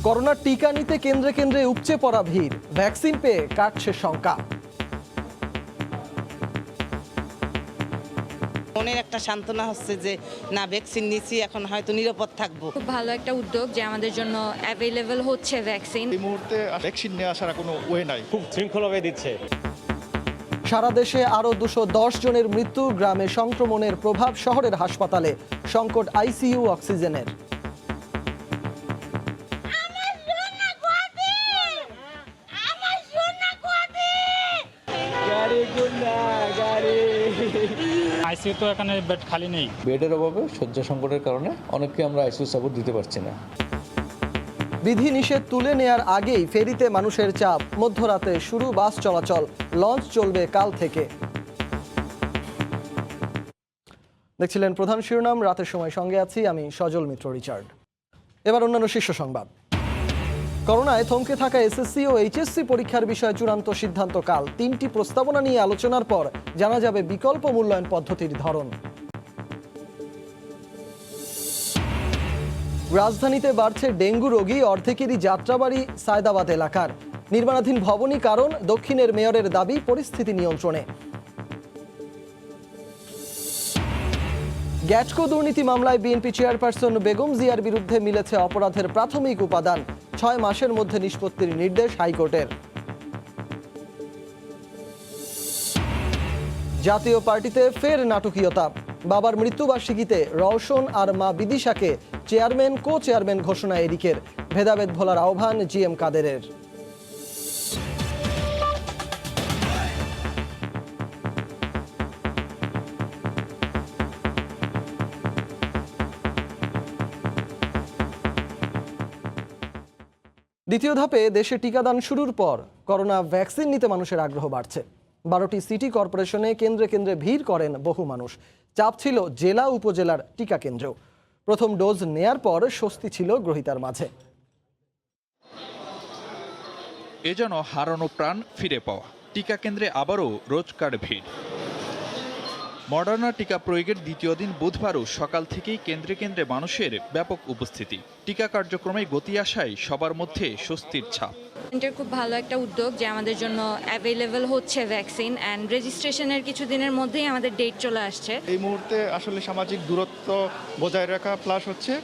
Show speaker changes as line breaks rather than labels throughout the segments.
করোনার টিকা নিতে কেন্দ্রে কেন্দ্রে উপচে পড়া ভিড়, ভ্যাকসিন পেয়ে কাটছে শঙ্কা।
মনের একটা সান্ত্বনা হচ্ছে যে না ভ্যাকসিন নিয়েছি, এখন হয়তো নিরাপদ থাকবো।
খুব ভালো একটা উদ্যোগ যে আমাদের জন্য অ্যাভেলেবল হচ্ছে ভ্যাকসিন।
এই মুহূর্তে ভ্যাকসিন নেওয়া ছাড়া কোনো ওয়ে নাই।
খুব শৃঙ্খলাভাবে দিচ্ছে।
সারা দেশে আরো 210 জনের মৃত্যু, গ্রামে সংক্রমণের প্রভাব, শহরের হাসপাতালে সংকট আইসিইউ অক্সিজেনের।
আইসিইউ তো এখানে বেড খালি নেই।
বেডের অভাবে শয্যা সংকটের কারণে অনেককে আমরা আইসিইউ সাপোর্ট দিতে পারছি না।
বিধি নিষেধ তুলে নেয়ার আগেই ফেরিতে মানুষের চাপ, মধ্যরাতে শুরু বাস চলাচল, লঞ্চ চলবে কাল থেকে। দেখছিলেন প্রধান শিরোনাম, রাতের সময় সঙ্গে আছি আমি সজল মিত্র রিচার্ড। এবার অন্যান্য শীর্ষ সংবাদ। করোনায় থমকে থাকা এসএসসি ও এইচএসসি পরীক্ষার বিষয়ে চূড়ান্ত সিদ্ধান্ত কাল। 3টি প্রস্তাবনা নিয়ে আলোচনার পর জানা যাবে বিকল্প মূল্যায়ন পদ্ধতির ধরন। রাজধানীতে বাড়ছে ডেঙ্গু রোগী, অর্ধেকেরই যাত্রাবাড়ি সায়দাবাদ এলাকার। নির্মাণাধীন ভবনই কারণ, দক্ষিণের মেয়রের দাবি পরিস্থিতি নিয়ন্ত্রণে। গ্যাটকো দুর্নীতি মামলায় বিএনপি চেয়ারপারসন বেগম জিয়ার বিরুদ্ধে মিলেছে অপরাধের প্রাথমিক উপাদান। 6 মাসের মধ্যে নিষ্পত্তির নির্দেশ হাইকোর্টের। জাতীয় পার্টিতে ফের নাটকীয়তা। বাবার মৃত্যুবার্ষিকীতে রওশন আর মা বিদিশাকে চেয়ারম্যান, কো চেয়ারম্যান ঘোষণা এরিকের। ভেদাভেদ ভোলার আহ্বান জিএম কাদেরের। দ্বিতীয় ধাপে দেশে টিকাদান শুরুর পর করোনা ভ্যাকসিন নিতে মানুষের আগ্রহ বাড়ছে। 12টি সিটি কর্পোরেশনে কেন্দ্রে কেন্দ্রে ভিড় করেন বহু মানুষ। চাপ ছিল জেলা উপজেলার টিকা কেন্দ্রেও। প্রথম ডোজ নেয়ার পর স্বস্তি ছিল গ্রহীতার মাঝে।
এ যেন হারানো প্রাণ ফিরে পাওয়া। টিকা কেন্দ্রে আবারও রোজকার ভিড়। মডার্না টিকা প্রয়োগের দ্বিতীয় দিন বুধবারও সকাল থেকেই কেন্দ্রে কেন্দ্রে মানুষের ব্যাপক উপস্থিতি। টিকা কার্যক্রমে গতি আসায় সবার মধ্যে স্বস্তির ছাপ।
এটার খুব ভালো একটা উদ্যোগ যে আমাদের জন্য অ্যাভেলেবল হচ্ছে ভ্যাকসিন, অ্যান্ড রেজিস্ট্রেশনের কিছুদিনের মধ্যেই আমাদের ডেট চলে আসছে।
এই মুহূর্তে আসলে সামাজিক দূরত্ব বজায় রাখা প্লাস হচ্ছে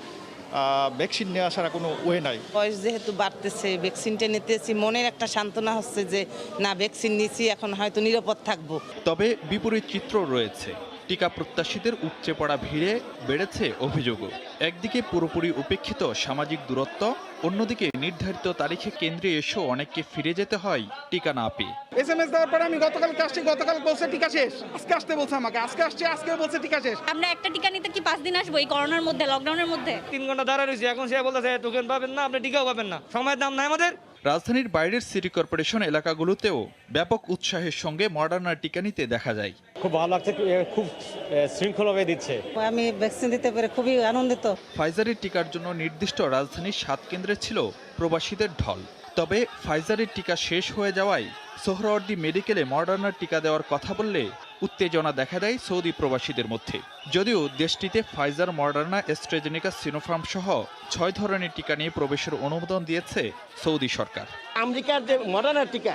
ভ্যাকসিন নেওয়া ছাড়া কোনো ওয়ে নাই।
বয়স যেহেতু বাড়তেছে, ভ্যাকসিনটা নিতেছি, মনের একটা সান্ত্বনা হচ্ছে যে না ভ্যাকসিন নিয়েছি, এখন হয়তো নিরাপদ থাকবো।
তবে বিপরীত চিত্র রয়েছে। টিকা প্রত্যাশীদের উপচে পড়া ভিড়ে বেড়েছে অভিযোগও। একদিকে পুরোপুরি উপেক্ষিত সামাজিক দূরত্ব, অন্যদিকে নির্ধারিত তারিখে কেন্দ্রে এসেও অনেককে ফিরে যেতে হয় টিকা না পেয়ে।
এসএমএস দেওয়ার পরে আমি গতকালকে আসছি, গতকাল বলছে টিকা শেষ, আজকে আসতে বলছে আমাকে, আজকে আসছে, আজকে বলছে টিকা শেষ।
আমরা একটা টিকা নিতে কি 5 দিন আসবো এই করোনার মধ্যে, লকডাউনের মধ্যে?
3 ঘন্টা দাঁড়া রয়েছে, এখন সে বলতেছে টোকেন পাবেন না, আপনি টিকাও পাবেন না, সময়ের দাম নাই আমাদের।
রাজধানীর বাইরের সিটি কর্পোরেশন এলাকাগুলোতেও ব্যাপক উৎসাহের সঙ্গে মডার্নার টিকা নিতে দেখা যায়।
খুব ভালো লাগছে, খুব শৃঙ্খলাভাবে দিচ্ছে।
আমি ভ্যাকসিন দিতে পেরে খুবই আনন্দিত।
ফাইজারের টিকার জন্য নির্দিষ্ট রাজধানীর 7 কেন্দ্রে ছিল প্রবাসীদের ঢল। তবে ফাইজারের টিকা শেষ হয়ে যাওয়ায় সোহরাওয়ার্দী মেডিকেলে মডার্নার টিকা দেওয়ার কথা বললে উত্তেজনা দেখা দেয় সৌদি প্রবাসীদের মধ্যে। যদিও দেশটিতে ফাইজার, মডার্না, অ্যাস্ট্রাজেনেকা, সিনোফার্ম সহ 6 ধরনের টিকা নিয়ে প্রবেশের অনুমোদন দিয়েছে সৌদি সরকার।
আমেরিকার যে মডার্না টিকা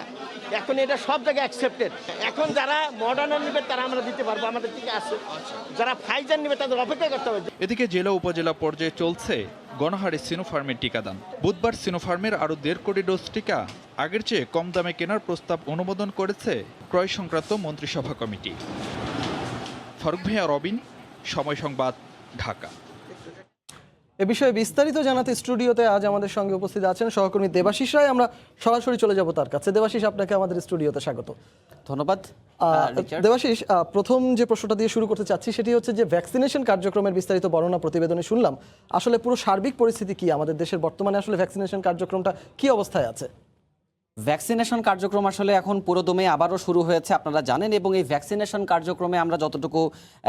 এখন এটা সব জায়গায় অ্যাকসেপ্টেড। এখন যারা মডার্না নেবে তারা আমরা দিতে পারবো, আমাদের টিকা আছে। যারা ফাইজার নেবে তাদের অপেক্ষা করতে হবে।
এদিকে জেলা উপজেলা পর্যায়ে চলছে গণহারে সিনোফার্মের টিকাদান। বুধবার সিনোফার্মের আরও 1.5 কোটি ডোজ টিকা আগের চেয়ে কম দামে কেনার প্রস্তাব অনুমোদন করেছে ক্রয় সংক্রান্ত মন্ত্রিসভা কমিটি। ফারুক ভাইয়া, রবিন, সময় সংবাদ, ঢাকা।
এ বিষয়ে বিস্তারিত জানাতে স্টুডিওতে আজ আমাদের সঙ্গে উপস্থিত আছেন সহকর্মী দেবাশিস রায়। আমরা সরাসরি চলে যাব তার কাছে। দেবাশিস, আপনাকে আমাদের স্টুডিওতে স্বাগত।
ধন্যবাদ।
দেবাশিস, প্রথম যে প্রশ্নটা দিয়ে শুরু করতে চাচ্ছি সেটি হচ্ছে যে ভ্যাকসিনেশন কার্যক্রমের বিস্তারিত বর্ণনা প্রতিবেদনে শুনলাম। আসলে পুরো সার্বিক পরিস্থিতি কি আমাদের দেশের বর্তমানে, আসলে ভ্যাকসিনেশন কার্যক্রমটা কি অবস্থায় আছে?
ভ্যাকসিনেশন কার্যক্রম আসলে এখন পুরোদমে আবারও শুরু হয়েছে, আপনারা জানেন। এবং এই ভ্যাকসিনেশন কার্যক্রমে আমরা যতটুকু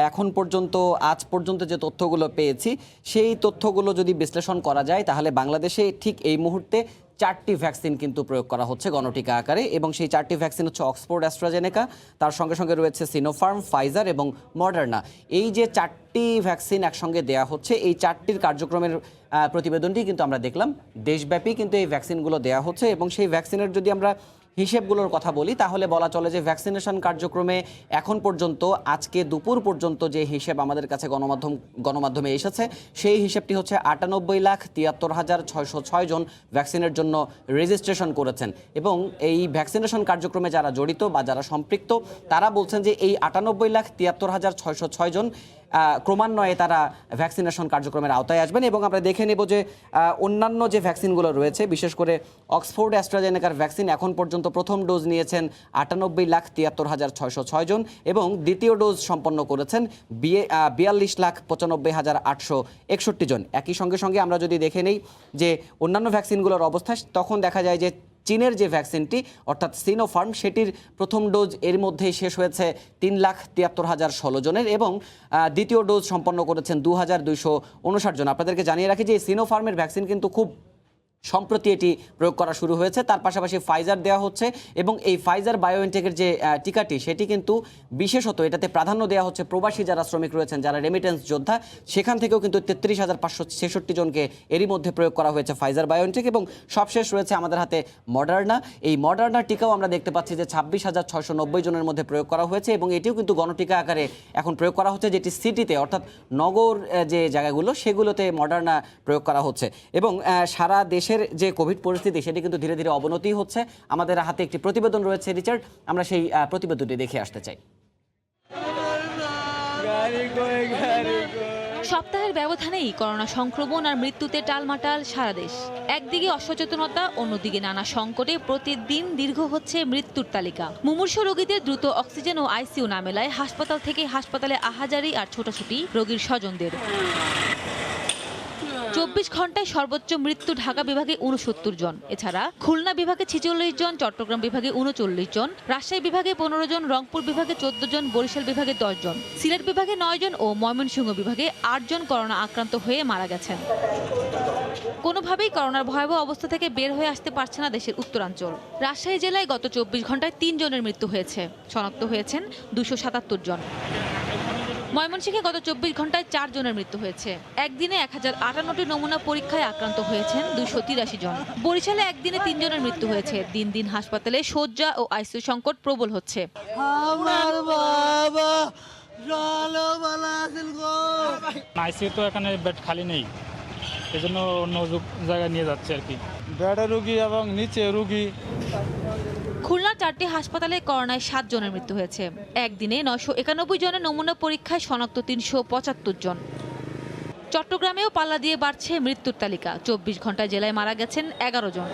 এখন পর্যন্ত, আজ পর্যন্ত যে তথ্যগুলো পেয়েছি, সেই তথ্যগুলো যদি বিশ্লেষণ করা যায় তাহলে বাংলাদেশে ঠিক এই মুহূর্তে 4টি ভ্যাকসিন কিন্তু প্রয়োগ করা হচ্ছে গণটিকা আকারে, এবং সেই 4টি ভ্যাকসিন হচ্ছে অক্সফোর্ড অ্যাস্ট্রাজেনেকা, তার সঙ্গে সঙ্গে রয়েছে সিনোফার্ম, ফাইজার এবং মডার্না। এই যে 4টি ভ্যাকসিন একসঙ্গে দেয়া হচ্ছে, এই 4টির কার্যক্রমের প্রতিবেদনটি কিন্তু আমরা দেখলাম। দেশব্যাপী কিন্তু এই ভ্যাকসিনগুলো দেয়া হচ্ছে, এবং সেই ভ্যাকসিনের যদি আমরা হিসেবগুলোর কথা বলি তাহলে বলা চলে যে ভ্যাকসিনেশন কার্যক্রমে এখন পর্যন্ত, আজকে দুপুর পর্যন্ত যে হিসেব আমাদের কাছে গণমাধ্যমে এসেছে, সেই হিসেবটি হচ্ছে 98,73,606 জন ভ্যাকসিনের জন্য রেজিস্ট্রেশন করেছেন। এবং এই ভ্যাকসিনেশন কার্যক্রমে যারা জড়িত বা যারা সম্পৃক্ত, তারা বলছেন যে এই 98,73,606 জন ক্রমান্বয়ে তারা ভ্যাকসিনেশন কার্যক্রমের আওতায় আসবেন। এবং আমরা দেখে নেব যে অন্যান্য যে ভ্যাকসিনগুলো রয়েছে, বিশেষ করে অক্সফোর্ড অ্যাস্ট্রাজেনেকার ভ্যাকসিন এখন পর্যন্ত প্রথম ডোজ নিয়েছেন 98,73,606 জন, এবং দ্বিতীয় ডোজ সম্পন্ন করেছেন 42,95,861 জন। একই সঙ্গে আমরা যদি দেখে নেই যে অন্যান্য ভ্যাকসিনগুলোর অবস্থা, তখন দেখা যায় যে চীনের যে ভ্যাকসিনটি অর্থাৎ সিনোফার্ম, সেটির প্রথম ডোজ এর মধ্যেই শেষ হয়েছে 3,73,016 জনের, এবং দ্বিতীয় ডোজ সম্পন্ন করেছেন 2,259 জন। আপনাদেরকে জানিয়ে রাখি যে সিনোফার্মের ভ্যাকসিন কিন্তু খুব সম্প্রতি এটি প্রয়োগ করা শুরু হয়েছে। তার পাশাপাশি ফাইজার দেওয়া হচ্ছে, এবং এই ফাইজার বায়োএনটেকের যে টিকাটি, সেটি কিন্তু বিশেষত এটাতে প্রাধান্য দেওয়া হচ্ছে প্রবাসী যারা শ্রমিক রয়েছেন, যারা রেমিটেন্স যোদ্ধা, সেখান থেকেও কিন্তু 33,566 জনকে এরই মধ্যে প্রয়োগ করা হয়েছে ফাইজার বায়োএনটেক। এবং সবশেষ রয়েছে আমাদের হাতে মডার্না। এই মডার্নার টিকাও আমরা দেখতে পাচ্ছি যে 26,690 জনের মধ্যে প্রয়োগ করা হয়েছে, এবং এটিও কিন্তু গণটিকা আকারে এখন প্রয়োগ করা হচ্ছে, যেটি সিটিতে অর্থাৎ নগর যে জায়গাগুলো, সেগুলোতে মডার্না প্রয়োগ করা হচ্ছে। এবং সারা দেশের যে কোভিড পরিস্থিতি, সেটি কিন্তু ধীরে ধীরে অবনতি হচ্ছে। আমাদের হাতে একটি প্রতিবেদন রয়েছে রিচার্ড, আমরা সেই প্রতিবেদনটি দেখে আসতে চাই।
সপ্তাহের ব্যবধানেই করোনা সংক্রমণ আর মৃত্যুতে টালমাটাল সারা দেশ। একদিকে অসচেতনতা, অন্যদিকে নানা সংকটে প্রতিদিন দীর্ঘ হচ্ছে মৃত্যুর তালিকা। মুমূর্ষ রোগীদের দ্রুত অক্সিজেন ও আইসিইউ না মেলায় হাসপাতাল থেকে হাসপাতালে আহাজারি আর ছোটাছুটি রোগীর স্বজনদের। 24 ঘন্টায় সর্বোচ্চ মৃত্যু ঢাকা বিভাগে 69 জন, এছাড়া খুলনা বিভাগে 46 জন, চট্টগ্রাম বিভাগে 39 জন, রাজশাহী বিভাগে 15 জন, রংপুর বিভাগে 14 জন, বরিশাল বিভাগে 10 জন, সিলেট বিভাগে 9 জন ও ময়মনসিংহ বিভাগে 8 জন করোনা আক্রান্ত হয়ে মারা গেছেন। কোনোভাবেই করোনার ভয়াবহ অবস্থা থেকে বের হয়ে আসতে পারছে না দেশের উত্তরাঞ্চল। রাজশাহী জেলায় গত 24 ঘন্টায় 3 জনের মৃত্যু হয়েছে, শনাক্ত হয়েছেন 277 জন। ময়মনসিংহে গত 24 ঘন্টায় 4 জনের মৃত্যু হয়েছে। একদিনে 1058টি নমুনা পরীক্ষায় আক্রান্ত হয়েছেন 283 জন। বরিশালে একদিনে 3 জনের মৃত্যু হয়েছে। দিন দিন হাসপাতালে শয্যা ও আইসিইউ সংকট প্রবল হচ্ছে।
আইসিইউ তো এখানে বেড খালি নেই, এজন্য অন্য জায়গায় নিয়ে যাচ্ছে আর কি।
বেডে রুগী এবং নিচে রুগী।
খুলনার 4টি হাসপাতালে করোনায় 7 জনের মৃত্যু হয়েছে। একদিনে 991 জনের নমুনা পরীক্ষায় শনাক্ত 375 জন। চট্টগ্রামেও পাল্লা দিয়ে বাড়ছে মৃত্যুর তালিকা। 24 ঘন্টায় জেলায় মারা গেছেন 11 জন।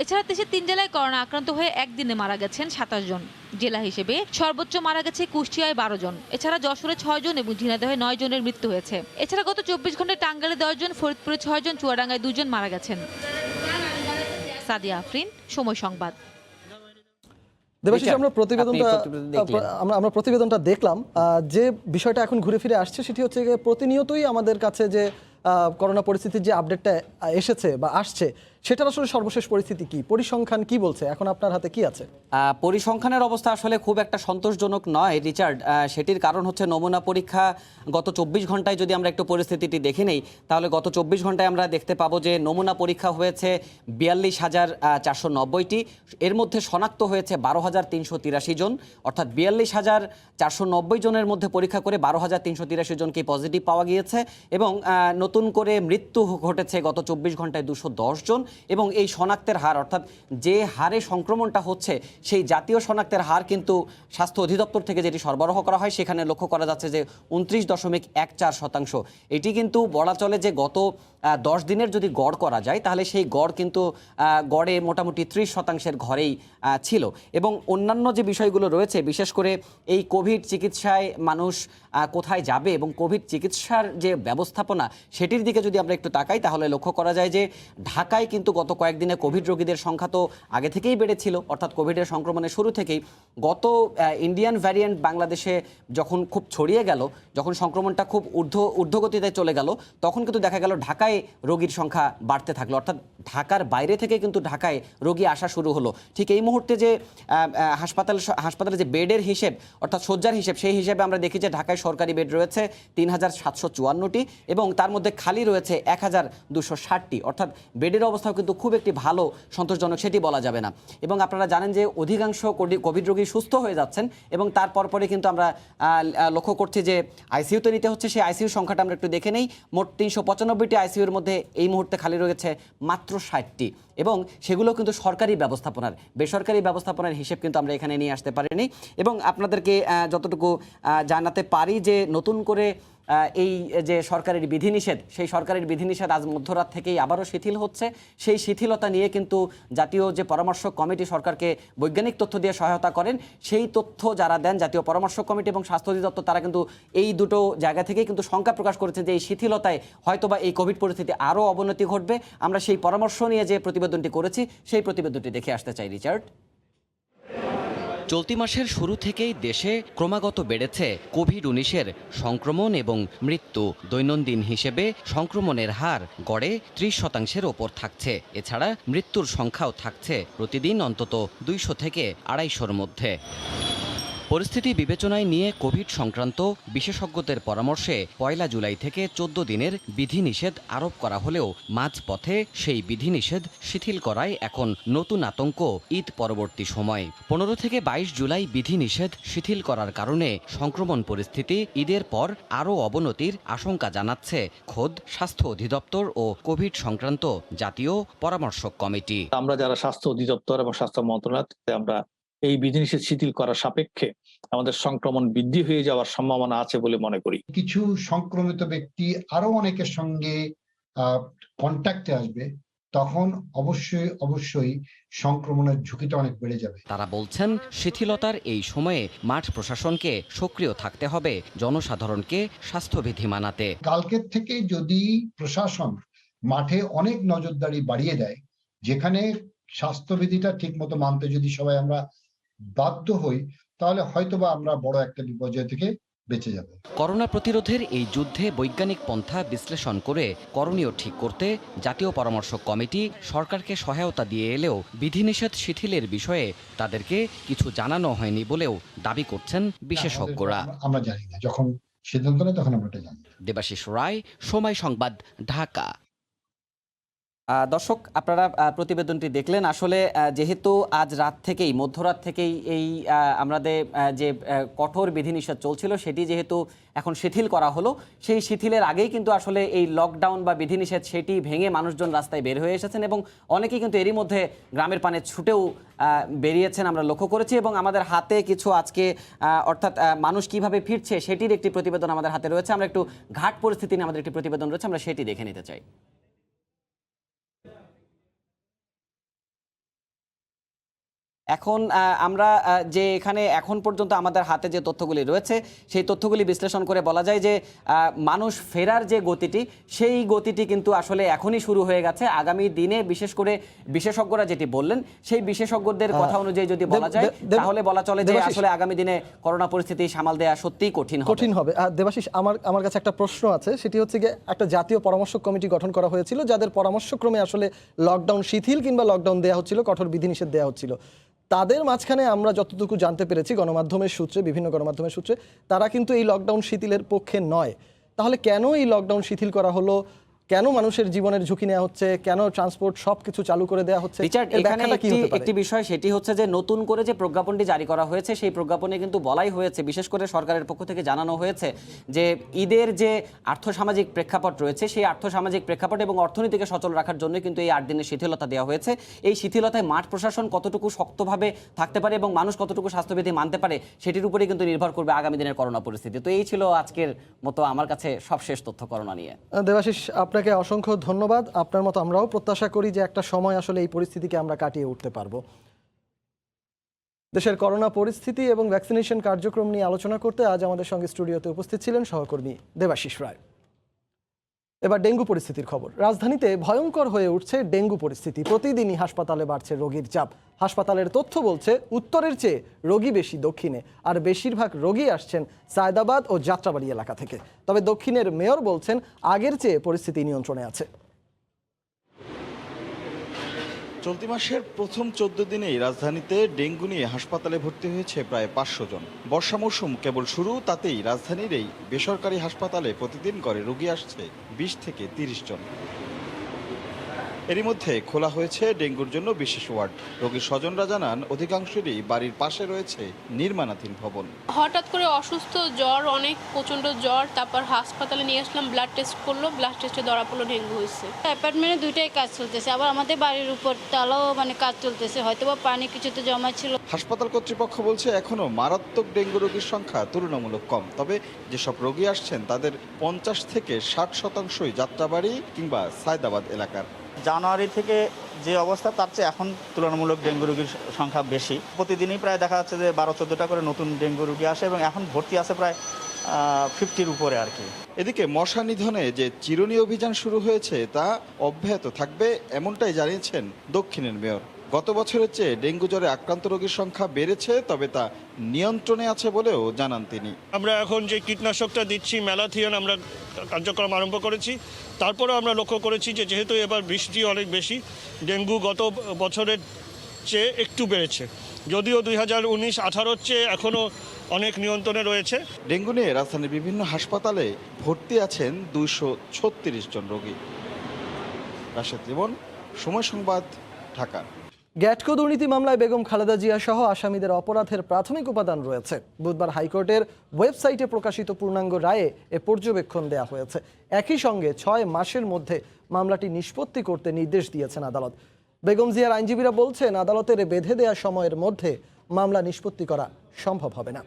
এছাড়া দেশের 3 জেলায় করোনা আক্রান্ত হয়ে একদিনে মারা গেছেন 27 জন। জেলা হিসেবে সর্বোচ্চ মারা গেছে কুষ্টিয়ায় 12 জন, এছাড়া যশোরে 6 জন এবং ঝিনাইদহে 9 জনের মৃত্যু হয়েছে। এছাড়া গত 24 ঘন্টায় টাঙ্গাইলে 10 জন, ফরিদপুরে 6 জন, চুয়াডাঙ্গায় 2 জন মারা গেছেন। সাদিয়া আফরিন, সময় সংবাদ।
দেবাশিস, আমরা প্রতিবেদনটা দেখলাম। যে বিষয়টা এখন ঘুরে ফিরে আসছে সেটি হচ্ছে যে প্রতিনিয়তই আমাদের কাছে যে করোনা পরিস্থিতির যে আপডেটটা এসেছে বা আসছে, সেটার আসলে সর্বশেষ পরিস্থিতি কি, পরিসংখ্যান কি বলছে, এখন আপনার হাতে কি আছে?
পরিসংখ্যানের অবস্থা আসলে খুব একটা সন্তোষজনক নয় রিচার্ড। সেটির কারণ হচ্ছে নমুনা পরীক্ষা গত 24 ঘন্টায় যদি আমরা একটু পরিস্থিতিটি দেখে নেই, তাহলে গত 24 ঘন্টায় আমরা দেখতে পাবো যে নমুনা পরীক্ষা হয়েছে 42,490টি। এর মধ্যে শনাক্ত হয়েছে 12,383 জন, অর্থাৎ 42,490 জনের মধ্যে পরীক্ষা করে 12,383 জনকে পজিটিভ পাওয়া গিয়েছে। এবং নতুন করে মৃত্যু ঘটেছে গত 24 ঘন্টায় 210 জন। এবং এই শনাক্তের হার, অর্থাৎ যে হারে সংক্রমণটা হচ্ছে, সেই জাতীয় শনাক্তের হার কিন্তু স্বাস্থ্য অধিদপ্তর থেকে যেটি সরবরাহ করা হয়, সেখানে লক্ষ্য করা যাচ্ছে যে 29.14%। এটি কিন্তু বলা চলে যে গত 10 দিনের যদি গড় করা যায়, তাহলে সেই গড় কিন্তু গড়ে মোটামুটি 30% ঘরেই ছিল। এবং অন্যান্য যে বিষয়গুলো রয়েছে, বিশেষ করে এই কোভিড চিকিৎসায় মানুষ কোথায় যাবে এবং কোভিড চিকিৎসার যে ব্যবস্থাপনা, সেটির দিকে যদি আমরা একটু তাকাই, তাহলে লক্ষ্য করা যায় যে ঢাকায় কিন্তু কিন্তু গত কয়েকদিনে কোভিড রোগীদের সংখ্যা তো আগে থেকেই বেড়েছিল, অর্থাৎ কোভিডের সংক্রমণের শুরু থেকেই। গত ইন্ডিয়ান ভ্যারিয়েন্ট বাংলাদেশে যখন খুব ছড়িয়ে গেল, যখন সংক্রমণটা খুব ঊর্ধ্বগতিতে চলে গেল, তখন কিন্তু দেখা গেল ঢাকায় রোগীর সংখ্যা বাড়তে থাকলো, অর্থাৎ ঢাকার বাইরে থেকে কিন্তু ঢাকায় রোগী আসা শুরু হলো। ঠিক এই মুহূর্তে যে হাসপাতালে যে বেডের হিসেব, অর্থাৎ শয্যার হিসেব, সেই হিসেবে আমরা দেখি যে ঢাকায় সরকারি বেড রয়েছে ৩,৭৫৪টি এবং তার মধ্যে খালি রয়েছে ১,২৬০টি, অর্থাৎ বেডের অবস্থাও কিন্তু খুব একটি ভালো, সন্তোষজনক সেটি বলা যাবে না। এবং আপনারা জানেন যে অধিকাংশ কোভিড রোগী সুস্থ হয়ে যাচ্ছেন এবং তারপর পরে কিন্তু আমরা লক্ষ্য করছি যে আইসিইউতে নিতে হচ্ছে। সেই আইসিইউ সংখ্যাটা আমরা একটু দেখে নেই। মোট ৩৯৫টি আইসিইউর মধ্যে এই মুহূর্তে খালি রয়েছে মাত্র ৬০টি, এবং সেগুলো কিন্তু সরকারি ব্যবস্থাপনার, বেসরকারি ব্যবস্থাপনার হিসেব কিন্তু আমরা এখানে নিয়ে আসতে পারিনি। এবং আপনাদেরকে যতটুকু জানাতে পারি যে নতুন করে এই যে সরকারের বিধিনিষেধ, সেই সরকারের বিধিনিষেধ আজ মধ্যরাত থেকেই আবারও শিথিল হচ্ছে। সেই শিথিলতা নিয়ে কিন্তু জাতীয় যে পরামর্শক কমিটি সরকারকে বৈজ্ঞানিক তথ্য দিয়ে সহায়তা করেন, সেই তথ্য যারা দেন জাতীয় পরামর্শক কমিটি এবং স্বাস্থ্য অধিদপ্তর, তারা কিন্তু এই দুটো জায়গা থেকেই কিন্তু শঙ্কা প্রকাশ করেছে যে এই শিথিলতায় হয়তোবা এই কোভিড পরিস্থিতি আরও অবনতি ঘটবে। আমরা সেই পরামর্শ নিয়ে যে প্রতিবেদনটি করেছি, সেই প্রতিবেদনটি দেখে আসতে চাই। রিচার্ড। চলতি মাসের শুরু থেকেই দেশে ক্রমাগত বেড়েছে কোভিড-১৯-এর সংক্রমণ এবং মৃত্যু। দৈনন্দিন হিসেবে সংক্রমণের হার গড়ে ৩০% ওপর থাকছে। এছাড়া মৃত্যুর সংখ্যাও থাকছে প্রতিদিন অন্তত ২০০ থেকে ২৫০-র মধ্যে। পরিস্থিতি বিবেচনায় নিয়ে কোভিড সংক্রান্ত বিশেষজ্ঞদের পরামর্শে ১ জুলাই থেকে ১৪ দিনের বিধিনিষেধ আরোপ করা হলেও মাঝপথে সেই বিধিনিষেধ শিথিল করায় এখন নতুন আতঙ্ক ঈদ পরবর্তী সময়। ১৫ থেকে ২২ জুলাই বিধিনিষেধ শিথিল করার কারণে সংক্রমণ পরিস্থিতি ঈদের পর আরও অবনতির আশঙ্কা জানাচ্ছে খোদ স্বাস্থ্য অধিদপ্তর ও কোভিড সংক্রান্ত জাতীয় পরামর্শক কমিটি।
আমরা যারা স্বাস্থ্য অধিদপ্তর এবং স্বাস্থ্য মন্ত্রণালয়, আমরা এই বিধিনিষেধ শিথিল করার সাপেক্ষে আমাদের সংক্রমণ বৃদ্ধি হয়ে যাওয়ার সম্ভাবনা আছে বলে মনে করি।
কিছু সংক্রমিত ব্যক্তি আরো অনেকের সঙ্গে কন্ট্যাক্টে আসবে, তখন অবশ্যই সংক্রমণের ঝুঁকিটা অনেক বেড়ে যাবে।
তারা বলছেন শিথিলতার এই সময়ে মাঠ প্রশাসনকে সক্রিয় থাকতে হবে, জনসাধারণকে স্বাস্থ্যবিধি মানাতে।
কালকের থেকে যদি প্রশাসন মাঠে অনেক নজরদারি বাড়িয়ে দেয়, যেখানে স্বাস্থ্যবিধিটা ঠিক মতো মানতে যদি সবাই আমরা বাধ্য হই, তাহলে হয়তোবা আমরা বড় একটা বিপর্যয় থেকে বেঁচে যাব।
করোনা প্রতিরোধের এই যুদ্ধে বৈজ্ঞানিক পন্থা বিশ্লেষণ করে করণীয় ঠিক করতে জাতীয় পরামর্শক কমিটি সরকারকে সহায়তা দিয়ে এলেও বিধিনিষেধ শিথিলের বিষয়ে তাদেরকে কিছু জানানো হয়নি বলেও দাবি করছেন বিশেষজ্ঞরা।
আমরা জানি না, যখন সিদ্ধান্ত নেয় তখন আমরা এটা জানি।
দেবাশিস রায়, সময় সংবাদ, ঢাকা। দর্শক, আপনারা প্রতিবেদনটি দেখলেন। আসলে যেহেতু আজ রাত থেকেই, মধ্যরাত থেকেই এই আমাদের যে কঠোর বিধিনিষেধ চলছিল, সেটি যেহেতু এখন শিথিল করা হলো, সেই শিথিলের আগেই কিন্তু আসলে এই লকডাউন বা বিধিনিষেধ সেটি ভেঙে মানুষজন রাস্তায় বের হয়ে এসেছেন এবং অনেকেই কিন্তু এরই মধ্যে গ্রামের পানে ছুটেও বেরিয়েছেন, আমরা লক্ষ্য করেছি। এবং আমাদের হাতে কিছু আজকে অর্থাৎ মানুষ কিভাবে ফিরছে সেটির একটি প্রতিবেদন আমাদের হাতে রয়েছে। আমরা একটু ঘাট পরিস্থিতি নিয়ে আমাদের একটি প্রতিবেদন রয়েছে, আমরা সেটি দেখে নিতে চাই। এখন আমরা যে এখানে এখন পর্যন্ত আমাদের হাতে যে তথ্যগুলি রয়েছে, সেই তথ্যগুলি বিশ্লেষণ করে বলা যায় যে মানুষ ফেরার যে গতিটি, সেই গতিটি কিন্তু আসলে এখনই শুরু হয়ে গেছে। আগামী দিনে বিশেষ করে বিশেষজ্ঞরা যেটি বললেন, সেই বিশেষজ্ঞদের কথা অনুযায়ী যদি বলা যায়, তাহলে বলা চলে যে আসলে আগামী দিনে করোনা পরিস্থিতি সামাল দেওয়া সত্যিই কঠিন হবে।
দেবাশিস, আমার কাছে একটা প্রশ্ন আছে, সেটি হচ্ছে যে একটা জাতীয় পরামর্শক কমিটি গঠন করা হয়েছিল, যাদের পরামর্শক্রমে আসলে লকডাউন শিথিল কিংবা লকডাউন দেওয়া হচ্ছিল, কঠোর বিধিনিষেধ দেওয়া হচ্ছিল। তাদের মাঝখানে আমরা যতটুকু জানতে পেরেছি গণমাধ্যমের সূত্রে, বিভিন্ন গণমাধ্যমের সূত্রে, তারা কিন্তু এই লকডাউন শিথিলের পক্ষে নয়। তাহলে কেন এই লকডাউন শিথিল করা হলো? কেন মানুষের জীবনের ঝুঁকি নেওয়া হচ্ছে? কেন ট্রান্সপোর্ট সবকিছু চালু করে দেওয়া হচ্ছে?
রিচার্ড, এখানে একটি বিষয় সেটি হচ্ছে যে নতুন করে যে প্রজ্ঞাপনটি জারি করা হয়েছে, সেই প্রজ্ঞাপনে কিন্তু বলাই হয়েছে, বিশেষ করে সরকারের পক্ষ থেকে জানানো হয়েছে যে ঈদের যে আর্থসামাজিক প্রেক্ষাপট রয়েছে, সেই আর্থসামাজিক প্রেক্ষাপট এবং অর্থনীতিকে সচল রাখার জন্য কিন্তু এই ৮ দিনের শিথিলতা দেওয়া হয়েছে। এই শিথিলতায় মাঠ প্রশাসন কতটুকু শক্তভাবে থাকতে পারে এবং মানুষ কতটুকু স্বাস্থ্যবিধি মানতে পারে, সেটির উপরেই কিন্তু নির্ভর করবে আগামী দিনের করোনা পরিস্থিতি। তো এই ছিল আজকের মতো আমার কাছে সবশেষ তথ্য করোনা নিয়ে।
দেবাশিস, আপনাকে অসংখ্য ধন্যবাদ। আপনার মতো আমরাও প্রত্যাশা করি যে একটা সময় আসলে এই পরিস্থিতিকে আমরা কাটিয়ে উঠতে পারবো। দেশের করোনা পরিস্থিতি এবং ভ্যাকসিনেশন কার্যক্রম নিয়ে আলোচনা করতে আজ আমাদের সঙ্গে স্টুডিওতে উপস্থিত ছিলেন সহকর্মী দেবাশিস রায়। এবার ডেঙ্গু পরিস্থিতির খবর। রাজধানীতে ভয়ঙ্কর হয়ে উঠছে ডেঙ্গু পরিস্থিতি। প্রতিদিনই হাসপাতালে বাড়ছে রোগীর চাপ। হাসপাতালের তথ্য বলছে উত্তরের চেয়ে রোগী বেশি দক্ষিণে, আর বেশিরভাগ রোগী আসছেন সায়দাবাদ ও যাত্রাবাড়ি এলাকা থেকে। তবে দক্ষিণের মেয়র বলছেন আগের চেয়ে পরিস্থিতি নিয়ন্ত্রণে আছে।
চলতি মাসের প্রথম 14 দিনেই রাজধানীতে ডেঙ্গু নিয়ে হাসপাতালে ভর্তি হয়েছে প্রায় 500 জন। বর্ষা মৌসুম কেবল শুরু, তাতেই রাজধানীর এই বেসরকারি হাসপাতালে প্রতিদিন করে রোগী আসছে 20 থেকে 30 জন। এরই মধ্যে খোলা হয়েছে ডেঙ্গুর জন্য বিশেষ ওয়ার্ড। রোগীর স্বজনরা জানান অধিকাংশেরই বাড়ির পাশে রয়েছে নির্মাণাধীন ভবন।
হঠাৎ করে অসুস্থ, জ্বর, অনেক প্রচন্ড জ্বর, তারপর হাসপাতালে নিয়ে আসলাম, ব্লাড টেস্ট করলো, ব্লাড টেস্টে ধরা পড়লো ডেঙ্গু হয়েছে।
অ্যাপার্টমেন্টে দুইটাই কাজ চলতেছে, আবার আমাদের বাড়ির উপর তালাও কাজ চলতেছে, হয়তো বা পানি কিছুতে জমা ছিল।
হাসপাতাল কর্তৃপক্ষ বলছে এখনো মারাত্মক ডেঙ্গু রোগীর সংখ্যা তুলনামূলক কম। তবে যেসব রোগী আসছেন তাদের 50 থেকে 60% যাত্রাবাড়ি কিংবা সায়দাবাদ এলাকার।
জানুয়ারি থেকে যে অবস্থা তার চেয়ে এখন তুলনামূলক ডেঙ্গু রোগীর সংখ্যা বেশি। প্রতিদিনই প্রায় দেখা যাচ্ছে যে 12-14টা করে নতুন ডেঙ্গু রোগী আসে এবং এখন ভর্তি আছে প্রায় 50-র উপরে আর কি।
এদিকে মশা নিধনে যে চিরুনি অভিযান শুরু হয়েছে তা অব্যাহত থাকবে, এমনটাই জানিয়েছেন দক্ষিণের মেয়র। গত বছরের চেয়ে ডেঙ্গু জ্বরে আক্রান্ত রোগীর সংখ্যা বেড়েছে, তবে তা নিয়ন্ত্রণে আছে বলেও জানান তিনি।
আমরা এখন যে কীটনাশকটা দিচ্ছি ম্যালাথিয়ন আমরা কার্যক্রম আরম্ভ করেছি। তারপরেও আমরা লক্ষ্য করেছি যে যেহেতু এবার বৃষ্টি অনেক বেশি, ডেঙ্গু গত বছরের চেয়ে একটু বেড়েছে, যদিও 2019-18 চেয়ে এখনও অনেক নিয়ন্ত্রণে রয়েছে।
ডেঙ্গু নিয়ে রাজধানীর বিভিন্ন হাসপাতালে ভর্তি আছেন 236 জন রোগী। রাশেদ লিমন, সময় সংবাদ, ঢাকা।
গ্যাটকো দুর্নীতি মামলায় বেগম খালেদা জিয়া সহ আসামিদের অপরাধের প্রাথমিক উপাদান রয়েছে। বুধবার হাইকোর্টের ওয়েবসাইটে প্রকাশিত পূর্ণাঙ্গ রায়ে এ পর্যবেক্ষণ দেওয়া হয়েছে। একই সঙ্গে 6 মাসের মধ্যে মামলাটি নিষ্পত্তি করতে নির্দেশ দিয়েছেন আদালত। বেগম জিয়ার আইনজীবীরা বলছেন আদালতের বেঁধে দেওয়া সময়ের মধ্যে মামলা নিষ্পত্তি করা সম্ভব হবে না।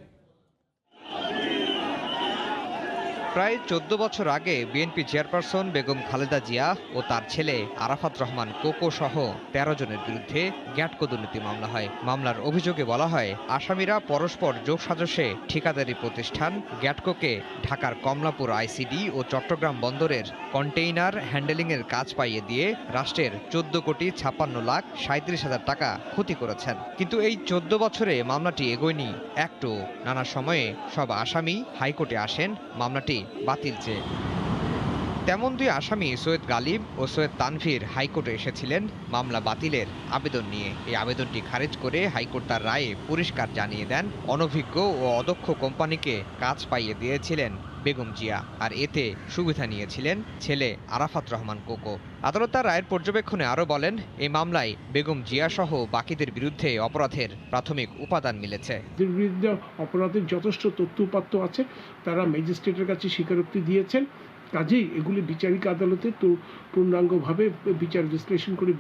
প্রায় 14 বছর আগে বিএনপি চেয়ারপারসন বেগম খালেদা জিয়া ও তার ছেলে আরাফাত রহমান কোকো সহ 13 জনের বিরুদ্ধে গ্যাটকো দুর্নীতি মামলা হয়। মামলার অভিযোগে বলা হয় আসামিরা পরস্পর যোগসাজশে ঠিকাদারি প্রতিষ্ঠান গ্যাটকোকে ঢাকার কমলাপুর আইসিডি ও চট্টগ্রাম বন্দরের কন্টেইনার হ্যান্ডেলিংয়ের কাজ পাইয়ে দিয়ে রাষ্ট্রের 14,56,37,000 টাকা ক্ষতি করেছেন। কিন্তু এই 14 বছরে মামলাটি এগোয়নি একটু। নানা সময়ে সব আসামি হাইকোর্টে আসেন মামলাটি বাতিল চেয়ে। তেমন দুই আসামি সৈয়দ গালিব ও সৈয়দ তানভীর হাইকোর্টে এসেছিলেন মামলা বাতিলের আবেদন নিয়ে। এই আবেদনটি খারিজ করে হাইকোর্ট তার রায়ে পরিষ্কার জানিয়ে দেন অনভিজ্ঞ ও অদক্ষ কোম্পানিকে কাজ পাইয়ে দিয়েছিলেন বেগম জিয়া, আর এতে সুবিধা নিয়েছিলেন ছেলে আরাফাত রহমান কোকো। আদালত তার রায়ের পর্যবেক্ষণে আরও বলেন এই মামলায় বেগম জিয়া সহ বাকিদের বিরুদ্ধে অপরাধের প্রাথমিক উপাদান মিলেছে।
বিরুদ্ধে অপরাধের যথেষ্ট তথ্য উপাত্ত আছে, তারা ম্যাজিস্ট্রেটের কাছে স্বীকারোক্তি দিয়েছেন। কাজেই এগুলি বিচারিক আদালতে তো পূর্ণাঙ্গভাবে বিচার বিশ্লেষণ করে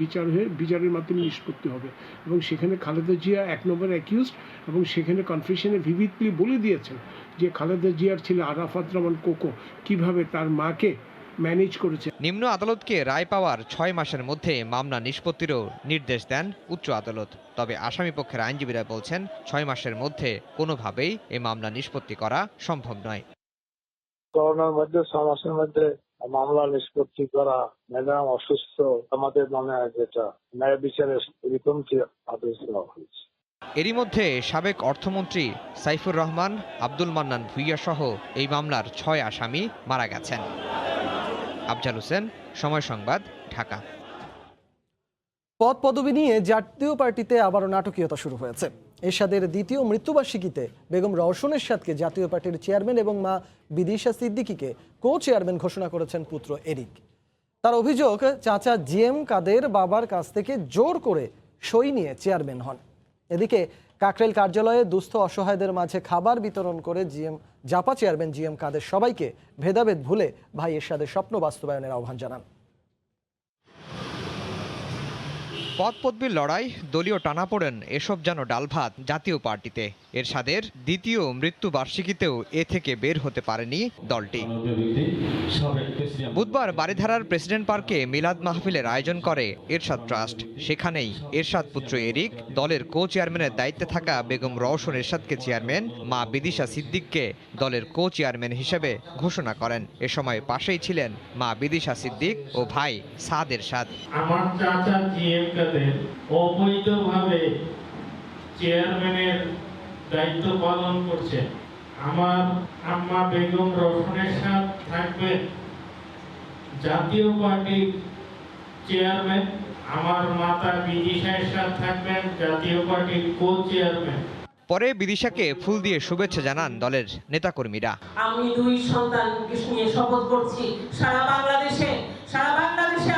বিচারের মাধ্যমে নিষ্পত্তি হবে। এবং সেখানে খালেদা জিয়া 1 নম্বর অ্যাকিউজড, এবং সেখানে কনফেশনে ভিভিডলি বলে দিয়েছেন যে খালেদা জিয়ার ছেলে আরাফাত রহমান কোকো কিভাবে তার মাকে ম্যানেজ করেছে।
নিম্ন আদালতকে রায় পাওয়ার 6 মাসের মধ্যে মামলা নিষ্পত্তিরও নির্দেশ দেন উচ্চ আদালত। তবে আসামি পক্ষের আইনজীবীরা বলছেন 6 মাসের মধ্যে কোনোভাবেই এই মামলা নিষ্পত্তি করা সম্ভব নয়।
করোনার মধ্যে 6 মাসের মধ্যে মামলা নিষ্পত্তি করা ম্যাডাম অসুস্থ, আমাদের মনে হয় যেটা ন্যায় বিচারের এরকমটি আদেশ দেওয়া হয়েছে।
এরই মধ্যে সাবেক অর্থমন্ত্রী সাইফুর রহমান, আব্দুল মান্নান ভুইয়া সহ এই মামলার 6 আসামি মারা গেছেন। আফজাল হোসেন, সময় সংবাদ, ঢাকা।
পদ পদবি নিয়ে জাতীয় পার্টিতে আবারও নাটকীয়তা শুরু হয়েছে। এরশাদের দ্বিতীয় মৃত্যুবার্ষিকীতে বেগম রওশন এরশাদকে জাতীয় পার্টির চেয়ারম্যান এবং মা বিদিশা সিদ্দিকীকে কো চেয়ারম্যান ঘোষণা করেছেন পুত্র এরিক। তার অভিযোগ চাচা জিএম কাদের বাবার কাছ থেকে জোর করে সই নিয়ে চেয়ারম্যান হন। এদিকে কাকরাইল কার্যালয়ে দুস্থ অসহায়দের মাঝে খাবার বিতরণ করে জাপা চেয়ারম্যান জিএম কাদের সবাইকে ভেদাভেদ ভুলে ভাই এরশাদের স্বপ্ন বাস্তবায়নের আহ্বান জানান।
পদ পদবীর লড়াই, দলীয় টানাপোড়েন এসব যেন ডালভাত জাতীয় পার্টিতে। এরশাদের দ্বিতীয় মৃত্যুবার্ষিকীতেও এ থেকে বের হতে পারেনি দলটি। বুধবার বারিধারার প্রেসিডেন্ট পার্কে মিলাদ মাহফিলের আয়োজন করে এরশাদ ট্রাস্ট। সেখানেই এরশাদ পুত্র এরিক দলের কো চেয়ারম্যানের দায়িত্বে থাকা বেগম রওশন এরশাদকে চেয়ারম্যান, মা বিদিশা সিদ্দিককে দলের কো চেয়ারম্যান হিসেবে ঘোষণা করেন। এ সময় পাশেই ছিলেন মা বিদিশা সিদ্দিক ও ভাই সাদ এরশাদ।
আমার চাচা জিএম কাদের অবৈধভাবে চেয়ারম্যানের দায়িত্ব পালন করছে। আমার আম্মা বেগম রওশন এরশাদ থাকবে জাতীয় পার্টির চেয়ারম্যান, আমার মাতা বিদিশা এরশাদ থাকবেন জাতীয় পার্টির কো চেয়ারম্যান।
পরে বিদিশাকে ফুল দিয়ে শুভেচ্ছা জানান দলের নেতাকর্মীরা।
আমি 2 সন্তান নিয়ে শপথ করছি, সারা বাংলাদেশে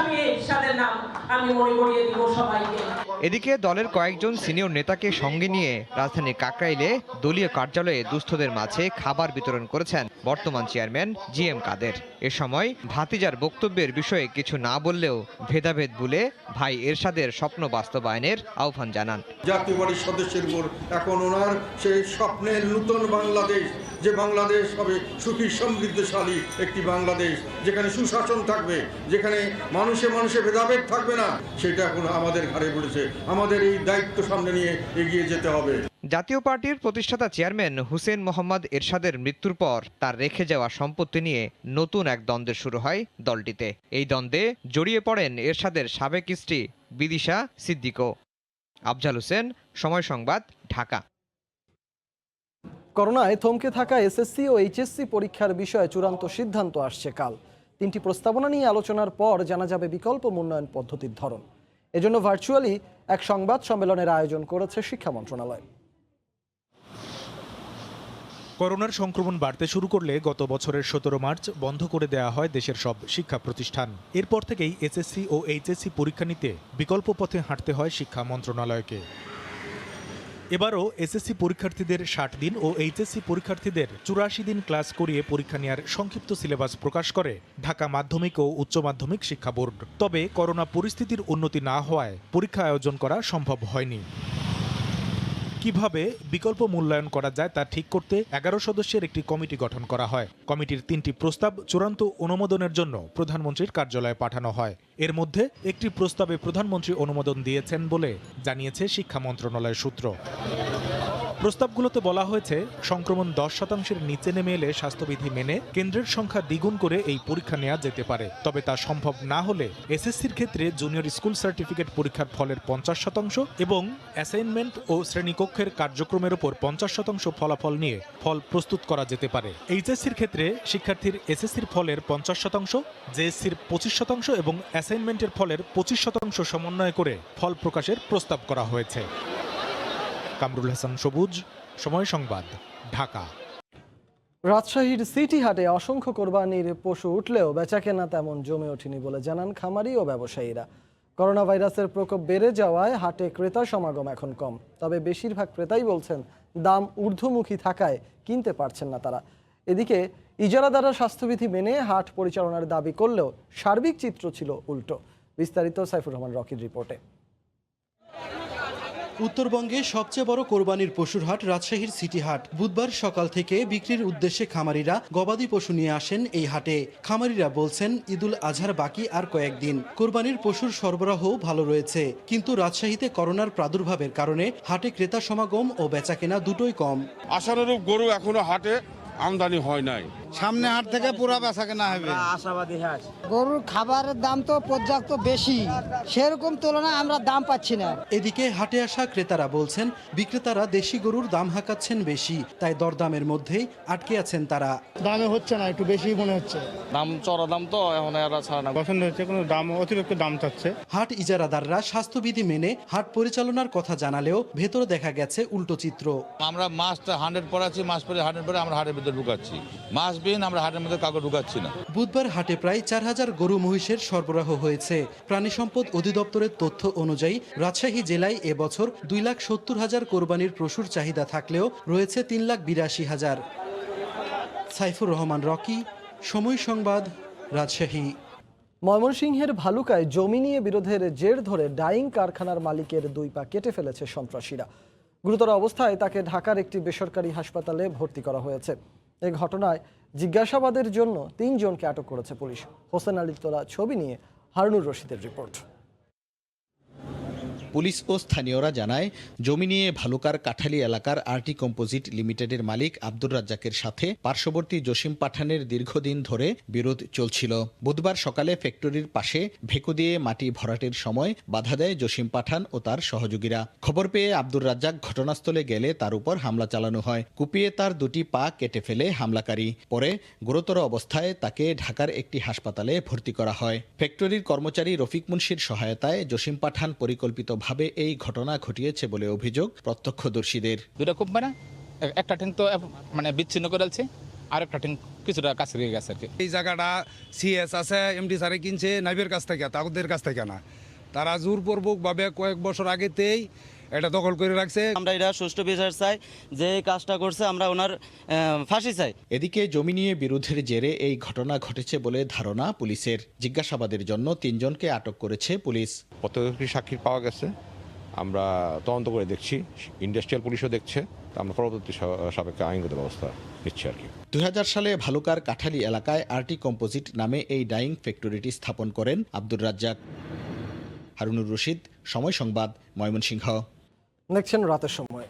আমি এরশাদের নাম আমি মনে করিয়ে দিব সবাইকে।
এদিকে দলের কয়েকজন সিনিয়র নেতাকে সঙ্গে নিয়ে রাজধানীর কাকরাইলে দলীয় কার্যালয়ে দুস্থদের মাঝে খাবার বিতরণ করেছেন বর্তমান চেয়ারম্যান জিএম কাদের। এ সময় ভাতিজার বক্তব্যের বিষয়ে কিছু না বললেও ভেদাভেদ ভুলে ভাই এরশাদের স্বপ্ন বাস্তবায়নের আহ্বান জানান।
জাতীয় পার্টির সদস্যের উপর এখন ওনার সেই স্বপ্নের নতুন বাংলাদেশ, যে বাংলাদেশ হবে সুখী সমৃদ্ধশালী একটি বাংলাদেশ, যেখানে সুশাসন থাকবে, যেখানে মানুষে মানুষে ভেদাভেদ থাকবে না, সেটা এখন আমাদের ঘাড়ে পড়েছে। আমাদের এই দায়িত্ব সামনে নিয়ে এগিয়ে যেতে হবে।
জাতীয় পার্টির প্রতিষ্ঠাতা চেয়ারম্যান হুসেন মোহাম্মদ এরশাদের মৃত্যুর পর তার রেখে যাওয়া সম্পত্তি নিয়ে নতুন এক দ্বন্দ্বের শুরু হয় দলটিতে। এই দ্বন্দ্বে জড়িয়ে পড়েন এরশাদের সাবেক স্ত্রী বিদিশা সিদ্দিকও। আফজাল হোসেন, সময় সংবাদ, ঢাকা।
করোনায় থমকে থাকা এসএসসি ও এইচএসসি পরীক্ষার বিষয়ে চূড়ান্ত সিদ্ধান্ত আসছে কাল। 3টি প্রস্তাবনা নিয়ে আলোচনার পর জানা যাবে বিকল্প মূল্যায়ন পদ্ধতির ধরন। এজন্য ভার্চুয়ালি এক সংবাদ সম্মেলনের আয়োজন করেছে শিক্ষা মন্ত্রণালয়।
করোনার সংক্রমণ বাড়তে শুরু করলে গত বছরের 17 মার্চ বন্ধ করে দেওয়া হয় দেশের সব শিক্ষা প্রতিষ্ঠান। এরপর থেকেই এসএসসি ও এইচএসসি পরীক্ষা নিতে বিকল্প পথে হাঁটতে হয় শিক্ষা মন্ত্রণালয়কে। এবারও এসএসসি পরীক্ষার্থীদের 60 দিন ও এইচএসসি পরীক্ষার্থীদের 84 দিন ক্লাস করিয়ে পরীক্ষা নেওয়ার সংক্ষিপ্ত সিলেবাস প্রকাশ করে ঢাকা মাধ্যমিক ও উচ্চ মাধ্যমিক শিক্ষা বোর্ড। তবে করোনা পরিস্থিতির উন্নতি না হওয়ায় পরীক্ষা আয়োজন করা সম্ভব হয়নি। কিভাবে বিকল্প মূল্যায়ন করা যায় তা ঠিক করতে 11 সদস্যের একটি কমিটি গঠন করা হয়। কমিটির 3টি প্রস্তাব চূড়ান্ত অনুমোদনের জন্য প্রধানমন্ত্রীর কার্যালয়ে পাঠানো হয়। এর মধ্যে একটি প্রস্তাবে প্রধানমন্ত্রী অনুমোদন দিয়েছেন বলে জানিয়েছে শিক্ষা মন্ত্রণালয়ের সূত্র। প্রস্তাবগুলোতে বলা হয়েছে, সংক্রমণ 10% নিচে নেমে এলে স্বাস্থ্যবিধি মেনে কেন্দ্রের সংখ্যা দ্বিগুণ করে এই পরীক্ষা নেওয়া যেতে পারে। তবে তা সম্ভব না হলে এসএসসির ক্ষেত্রে জুনিয়র স্কুল সার্টিফিকেট পরীক্ষার ফলের 50% এবং অ্যাসাইনমেন্ট ও শ্রেণীকক্ষের কার্যক্রমের উপর 50% ফলাফল নিয়ে ফল প্রস্তুত করা যেতে পারে। এইচএসসির ক্ষেত্রে শিক্ষার্থীর এসএসসির ফলের 50%, জেএসসির 25% এবং অ্যাসাইনমেন্টের ফলের 25% সমন্বয় করে ফল প্রকাশের প্রস্তাব করা হয়েছে। কামরুল হাসান সবুজ, সময় সংবাদ, ঢাকা।
রাজশাহীর সিটি হাটে অসংখ্য কোরবানির পশু উঠলেও বেচাকেনা তেমন জমে ওঠেনি বলে জানান খামারি ও ব্যবসায়ীরা। করোনা ভাইরাসের প্রকোপ বেড়ে যাওয়ায় হাটে ক্রেতা সমাগম এখন কম। তবে বেশিরভাগ ক্রেতাই বলছেন দাম ঊর্ধ্বমুখী থাকায় কিনতে পারছেন না তারা। এদিকে ইজারাদাররা স্বাস্থ্যবিধি মেনে হাট পরিচালনার দাবি করলেও সার্বিক চিত্র ছিল উল্টো। বিস্তারিত সাইফুর রহমান রকির রিপোর্টে।
উত্তরবঙ্গে সবচেয়ে বড় কোরবানির পশুর হাট রাজশাহীর সিটি হাট। বুধবার সকাল থেকে বিক্রির উদ্দেশ্যে খামারিরা গবাদি পশু নিয়ে আসেন এই হাটে। খামারিরা বলছেন ঈদুল আজহার বাকি আর কয়েকদিন, কোরবানির পশুর সরবরাহ ভালো রয়েছে, কিন্তু রাজশাহীতে করোনার প্রাদুর্ভাবের কারণে হাটে ক্রেতা সমাগম ও বেচাকেনা দুটোই কম।
আশানুরূপ গরু এখনো হাটে আমদানি হয় নাই।
সামনে হাট থেকে পুরা বেচা কেনা হবে।
আশাবাদী হাট।
গরুর খাবারের দাম তো পর্যাপ্ত বেশি, সেরকম তুলনায় আমরা দাম পাচ্ছি না।
এদিকে হাটে আসা ক্রেতারা বলছেন বিক্রেতারা দেশি গরুর দাম হাঁকাচ্ছেন বেশি, তাই দরদামের মধ্যেই আটকে আছেন তারা।
দামে হচ্ছে না, একটু বেশি মনে হচ্ছে।
দাম চড়া দাম তো এখন আর ছাড়া না,
পছন্দ হচ্ছে কোনো দাম অতিরিক্ত দাম চাচ্ছে।
হাট ইজারাদাররা স্বাস্থ্যবিধি মেনে হাট পরিচালনার কথা জানালেও ভেতরে দেখা গেছে উল্টো চিত্র।
আমরা মাছটা 100 পড়াচ্ছি, মাছ পরে 100 পরে আমরা হাটের ভিতরে ঢুকাচ্ছি, মাছ বিন আমরা হাটের মধ্যে কাউকে ঢুকাচ্ছি না।
বুধবার হাটে প্রায় 4000 গরু মহিষের সরবরাহ হয়েছে। প্রাণী সম্পদ অধিদপ্তরের তথ্য অনুযায়ী রাজশাহী জেলায় এবছর 2,70,000 কোরবানির পশুর চাহিদা থাকলেও রয়েছে 3,82,000। সাইফুর রহমান রকি, সময় সংবাদ, রাজশাহী।
ময়মনসিংহের ভালুকায় জমি নিয়ে বিরোধের জের ধরে ডাইং কারখানার মালিকের 2 পা কেটে ফেলেছে সন্ত্রাসীরা। গুরুতর অবস্থায় তাকে ঢাকার একটি বেসরকারি হাসপাতালে ভর্তি করা হয়েছে। এই ঘটনায় জিজ্ঞাসাবাদের জন্য 3 জনকে আটক করেছে পুলিশ। হোসেন আলীর তোলা ছবি নিয়ে হারুনুর রশিদের রিপোর্ট।
পুলিশ ও স্থানীয়রা জানায়, জমি নিয়ে ভালুকার কাঠালি এলাকার আরটি কম্পোজিট লিমিটেডের মালিক আব্দুর রাজ্জাকের সাথে পার্শ্ববর্তী জসিম পাঠানের দীর্ঘদিন ধরে বিরোধ চলছিল। বুধবার সকালে ফ্যাক্টরির পাশে ভেকু দিয়ে মাটি ভরাটের সময় বাধা দেয় জসিম পাঠান ও তার সহযোগীরা। খবর পেয়ে আব্দুর রাজ্জাক ঘটনাস্থলে গেলে তার উপর হামলা চালানো হয়। কুপিয়ে তার 2টি পা কেটে ফেলে হামলাকারী। পরে গুরুতর অবস্থায় তাকে ঢাকার একটি হাসপাতালে ভর্তি করা হয়। ফ্যাক্টরির কর্মচারী রফিক মুন্সির সহায়তায় জসিম পাঠান পরিকল্পিতভাবে এই ঘটনা ঘটিয়েছে বলে অভিযোগ প্রত্যক্ষদর্শীদের।
2টা কোম্পানি, একটা ট্যাঙ্ক তো মানে বিচ্ছিন্ন করেছে, আর একটা ট্যাঙ্ক কিছুটা কাছে রয়ে গেছে আর কি।
এই জায়গাটা সিএস আছে, এমডি স্যারে কিনছে নাইবের কাছ থেকে, তাদের কাছ থেকে না। তারা জোরপূর্বকভাবে কয়েক বছর আগেতেই এটা দখল করে রাখছে।
আমরা এটা সুষ্ঠু বিচার চাই, যে এই কাজটা করছে আমরা ওনার ফাঁসি চাই।
এদিকে জমি নিয়ে বিরোধের জেরে এই ঘটনা ঘটেছে বলে ধারণা পুলিশের। জিজ্ঞাসাবাদের জন্য 3 জনকে আটক করেছে পুলিশ।
প্রত্যেকটি সাক্ষী পাওয়া গেছে, আমরা তদন্ত করে দেখছি, ইন্ডাস্ট্রিয়াল পুলিশও দেখছে, আমরা পরবর্তী সাপেক্ষে আইনগত ব্যবস্থা নিচ্ছি আর কি।
2000 সালে ভালুকার কাঠালি এলাকায় আরটি কম্পোজিট নামে এই ডাইং ফ্যাক্টরিটি স্থাপন করেন আব্দুর রাজ্জাক। হারুনুর রশিদ, সময় সংবাদ, ময়মনসিংহ।
দেখছেন রাতের সময়।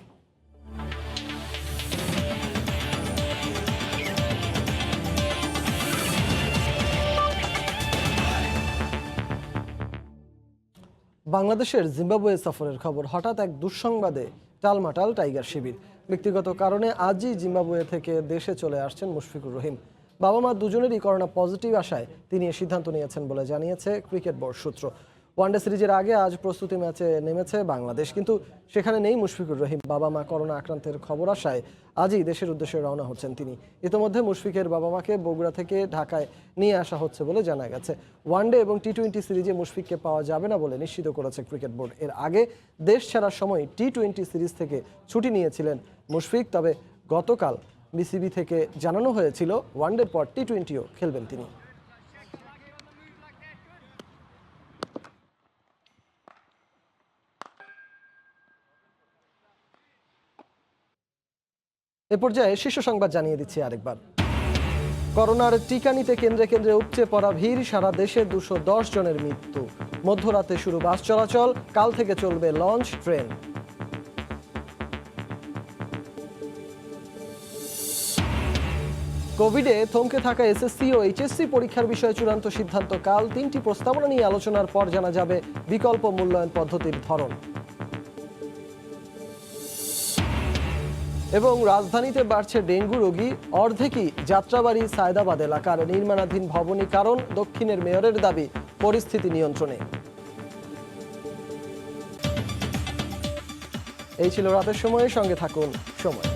বাংলাদেশের জিম্বাবুয়ে সফরের খবর। হঠাৎ এক দুঃসংবাদে টালমাটাল টাইগার শিবির। ব্যক্তিগত কারণে আজই জিম্বাবুয়ে থেকে দেশে চলে আসছেন মুশফিকুর রহিম। বাবা মা দুজনেরই করোনা পজিটিভ আসায় তিনি এই সিদ্ধান্ত নিয়েছেন বলে জানিয়েছে ক্রিকেট বোর্ড সূত্র। ওয়ানডে সিরিজের আগে আজ প্রস্তুতি ম্যাচে নেমেছে বাংলাদেশ, কিন্তু সেখানে নেই মুশফিকুর রহিম। বাবা মা করোনা আক্রান্তের খবর আসায় আজই দেশের উদ্দেশ্যে রওনা হচ্ছেন তিনি। ইতিমধ্যে মুশফিকের বাবা মাকে বগুড়া থেকে ঢাকায় নিয়ে আসা হচ্ছে বলে জানা গেছে। ওয়ানডে এবং টি-20 সিরিজে মুশফিককে পাওয়া যাবে না বলে নিশ্চিত করেছে ক্রিকেট বোর্ড। এর আগে দেশ ছাড়ার সময় টি-20 সিরিজ থেকে ছুটি নিয়েছিলেন মুশফিক। তবে গতকাল বিসিবি থেকে জানানো হয়েছিল ওয়ানডের পর টি-20ও খেলবেন তিনি। এ পর্যায়ে শীর্ষ সংবাদ জানিয়ে দিচ্ছি আরেকবার। করোনার টিকা নিতে কেন্দ্রে কেন্দ্রে উপচে পড়া ভিড়। সারা দেশে 210 জনের মৃত্যু। মধ্যরাতে শুরু বাস চলাচল, কাল থেকে চলবে লঞ্চ, ট্রেন। কোভিডে থমকে থাকা এসএসসি ও এইচএসসি পরীক্ষার বিষয়ে চূড়ান্ত সিদ্ধান্ত কাল। 3টি প্রস্তাবনা নিয়ে আলোচনার পর জানা যাবে বিকল্প মূল্যায়ন পদ্ধতির ধরন। এবং রাজধানীতে বাড়ছে ডেঙ্গু রোগী। অর্ধেকই যাত্রাবাড়ি সায়দাবাদ এলাকার নির্মাণাধীন ভবনই কারণ। দক্ষিণের মেয়রের দাবি পরিস্থিতি নিয়ন্ত্রণে। এই ছিল রাতের সময়ের সঙ্গে থাকুন সময়।